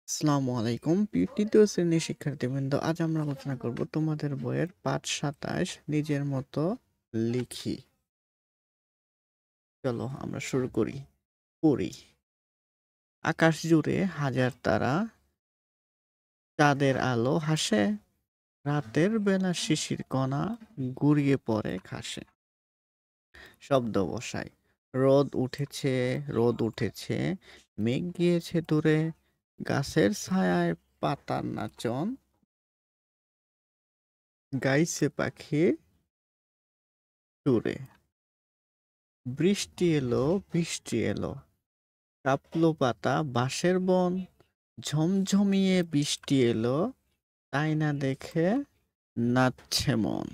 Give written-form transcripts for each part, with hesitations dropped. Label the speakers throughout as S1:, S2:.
S1: আসসালামু আলাইকুম তৃতীয় শ্রেণীর শিক্ষার্থীবৃন্দ, আজ আমরা আলোচনা করব তোমাদের বইয়ের পাঠ 27 নিজের মতো লিখি। চলো আমরা শুরু করি। পড়ি। আকাশ জুড়ে হাজার তারা, চাঁদের আলো হাসে, রাতের বেলা শিশির কণা গুড়িয়ে পড়ে ঘাসে। শব্দ বসাই। রোদ উঠেছে, মেঘ গিয়েছে দূরে, গাছের ছায়ায় পাতার নাচন, গাইছে পাখি সুরে। বৃষ্টি এলো, কাঁপলো পাতা বাঁশের বন, ঝমঝমিয়ে বৃষ্টি এলো, তাই না দেখে নাচছে মন।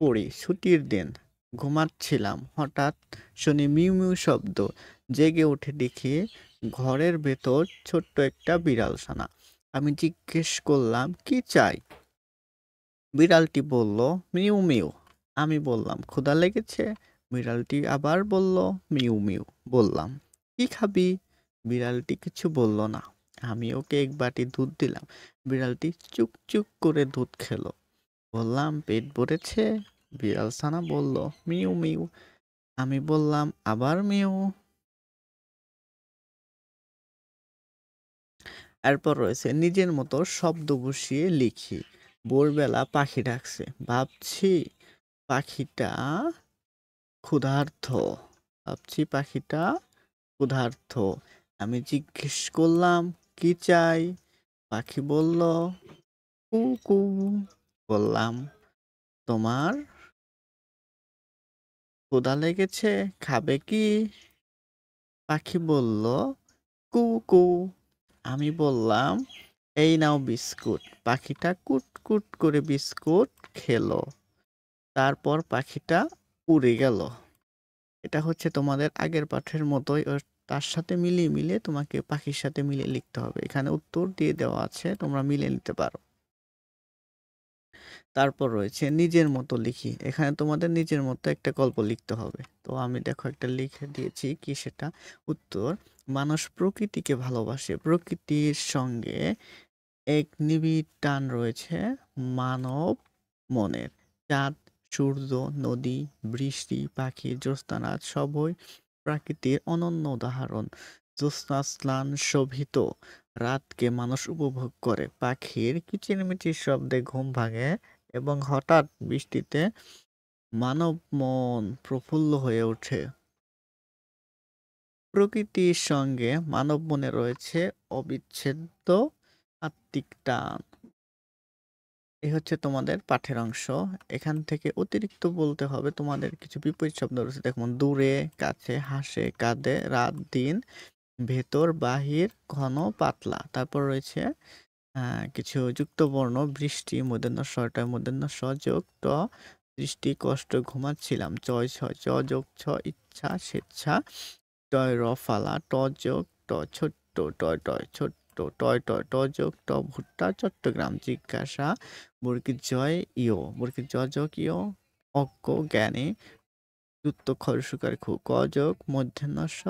S1: পড়ি। ছুটির দিন, ঘুমাচ্ছিলাম, হঠাৎ শুনি মিউ মিউ শব্দ, জেগে উঠে দেখি ঘরের ভেতর ছোট্ট একটা বিড়াল ছানা। আমি জিজ্ঞেস করলাম কি চাই। বিড়ালটি বলল মিউ মিউ। আমি বললাম ক্ষুধা লেগেছে। বিড়ালটি আবার বলল মিউ মিউ। বললাম কি খাবি। বিড়ালটি কিছু বলল না। আমি ওকে এক বাটি দুধ দিলাম। বিড়ালটি চুক চুক করে দুধ খেলো। বললাম পেট ভরেছে। বিড়াল ছানা বলল মিউ মিউ। আমি বললাম আবার মিউ। এরপর রয়েছে নিজের মতো শব্দ বসিয়ে লিখি। ভোরবেলা পাখি ডাকছে, ভাবছি পাখিটা ক্ষুধার্ত। পাখিটা ক্ষুধার্ত। আমি জিজ্ঞেস করলাম কি চাই। পাখি বলল কু কু। বললাম তোমার ক্ষুধা লেগেছে, খাবে কি। পাখি বলল কু কু। আমি বললাম এই নাও বিস্কুট। পাখিটা কুট কুট করে বিস্কুট খেলো। তারপর পাখিটা উড়ে গেল। এটা হচ্ছে তোমাদের আগের পাঠের মতোই, তার সাথে মিলিয়ে তোমাকে পাখির সাথে মিলিয়ে লিখতে হবে। এখানে উত্তর দিয়ে দেওয়া আছে, তোমরা মিলিয়ে নিতে পারো। তারপর রয়েছে নিজের মতো লিখি। এখানে তোমাদের নিজের মতো একটা গল্প লিখতে হবে। তো আমি দেখো একটা লিখে দিয়েছি, কি সেটা উত্তর। মানুষ প্রকৃতিকে ভালোবাসে, প্রকৃতির সঙ্গে এক নিবিড় টান রয়েছে মানব মনের। চাঁদ, সূর্য, নদী, বৃষ্টি, পাখি, জ্যোৎস্নারাত সবই প্রকৃতির অনন্য উদাহরণ। জ্যোৎস্না স্নান শোভিত রাতকে মানুষ উপভোগ করে। পাখির কিচিরমিচির শব্দে ঘুম ভাঙে এবং হঠাৎ বৃষ্টিতে মানব মন প্রফুল্ল হয়ে ওঠে। প্রকৃতির সঙ্গে মানব মনে রয়েছে অবিচ্ছেদ্য আত্মিক টান। এই হচ্ছে তোমাদের পাঠের অংশ। এখান থেকে অতিরিক্ত বলতে হবে, তোমাদের কিছু বিপরীত শব্দ রয়েছে। দেখুন দূরে, কাছে, হাসে, কাঁদে, রাত দিন, ভেতর বাহির, ঘন পাতলা। তারপর রয়েছে কিছু যুক্ত বর্ণ। বৃষ্টি মূর্ধন্য ষ টা মূর্ধন্য স যোগ ট, দৃষ্টি কষ্ট ঘুমাচ্ছিলাম চয় ছ চ যোগ ছ, ইচ্ছা স্বেচ্ছা টয় র ফালা ট যোগ ট, ছোট্ট টয় টয় ছোট্ট টয় টয় ট যোগ ট, ভুট্টা চট্টগ্রাম জিজ্ঞাসা বর্গীর জয় ইয় বর্গীর জ যোগ ইয়, অজ্ঞ জ্ঞানী যুক্ত খরশুকার খু, ক যোগ মধ্যাহ্ন স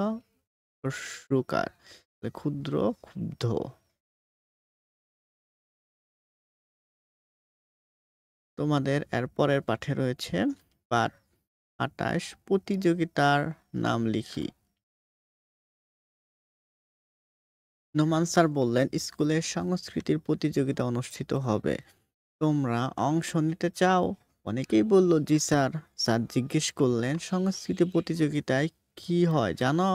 S1: রস্যকার ক্ষুদ্র ক্ষুব্ধ। তোমাদের এর পরের পাঠে রয়েছে পাঠ ২৮ প্রতিযোগিতার নাম লিখি। নোমান স্যার বললেন স্কুলে সংস্কৃতির প্রতিযোগিতা অনুষ্ঠিত হবে, তোমরা অংশ নিতে চাও। অনেকেই বলল জি স্যার। স্যার জিজ্ঞেস করলেন সংস্কৃতি প্রতিযোগিতায় কি হয় জানো।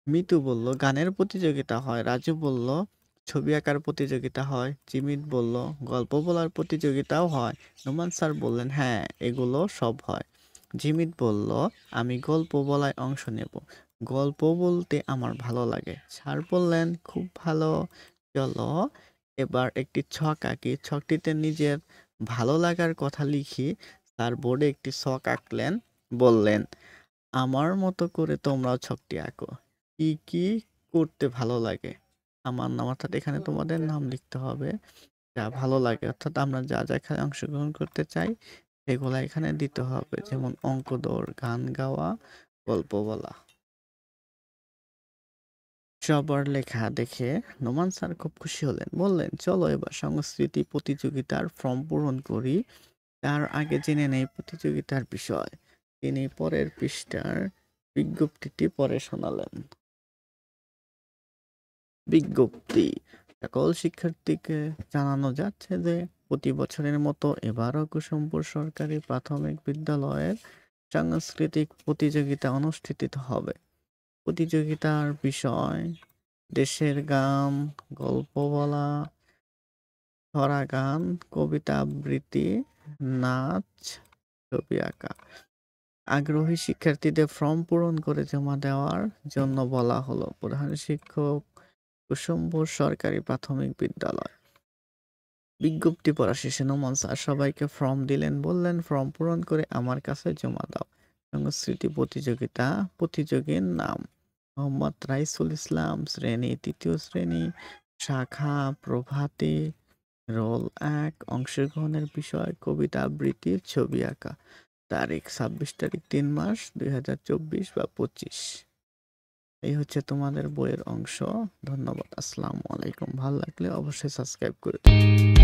S1: মিতু বলল গানের প্রতিযোগিতা হয়। রাজু বলল ছবি আঁকার প্রতিযোগিতা হয়। জিমিত বলল গল্প বলার প্রতিযোগিতাও হয়। নোমান স্যার বললেন হ্যাঁ, এগুলো সব হয়। জিমিত বলল আমি গল্প বলায় অংশ নেব, গল্প বলতে আমার ভালো লাগে। স্যার বললেন খুব ভালো, চলো এবার একটি ছক আঁকি, ছকটিতে নিজের ভালো লাগার কথা লিখি। স্যার বোর্ডে একটি ছক আঁকলেন, বললেন আমার মতো করে তোমরাও ছকটি আঁকো। কি কি করতে ভালো লাগে। আমার নাম, অর্থাৎ এখানে তোমাদের নাম লিখতে হবে, যা ভালো লাগে, অর্থাৎ আমরা যা যা এখানে অংশগ্রহণ করতে চাই সেগুলা এখানে দিতে হবে, যেমন অঙ্ক দৌড়, গান গাওয়া, গল্প বলা। সবার লেখা দেখে নোমান স্যার খুব খুশি হলেন। বললেন, চলো এবার সংস্কৃতি প্রতিযোগিতার ফর্ম পূরণ করি। তার আগে জেনে নেই প্রতিযোগিতার বিষয়। তিনি পরের পৃষ্ঠার বিজ্ঞপ্তিটি পড়ে শোনালেন। বিজ্ঞপ্তি: সকল শিক্ষার্থীকে জানানো যাচ্ছে যে প্রতি বছরের মতো এবারও কুসুমপুর সরকারি প্রাথমিক বিদ্যালয়ের সাংস্কৃতিক প্রতিযোগিতা অনুষ্ঠিত হবে। প্রতিযোগিতার বিষয় দেশের গান, গল্প বলা, ছড়া গান, কবিতা আবৃত্তি, নাচ, ছবি আঁকা। আগ্রহী শিক্ষার্থীদের ফর্ম পূরণ করে জমা দেওয়ার জন্য বলা হলো। প্রধান শিক্ষক, কুসুমপুর সরকারি প্রাথমিক বিদ্যালয়। বিজ্ঞপ্তি পড়া শেষে নোমান স্যার সবাইকে ফর্ম দিলেন। বললেন, ফর্ম পূরণ করে আমার কাছে জমা দাও। সংস্কৃতি প্রতিযোগিতা। প্রতিযোগীর নাম মোহাম্মদ রাইসুল ইসলাম, শ্রেণী ৩য় শ্রেণী, শাখা প্রভাতী, রোল ১। অংশগ্রহণের বিষয় কবিতা আবৃত্তি, ছবি আঁকা। তারিখ ২৬ তারিখ ৩ মাস ২০২৪ বা ২৫। এই হচ্ছে তোমাদের বইয়ের অংশ। ধন্যবাদ। আসসালামু আলাইকুম। ভালো লাগলে অবশ্যই সাবস্ক্রাইব করে দিও।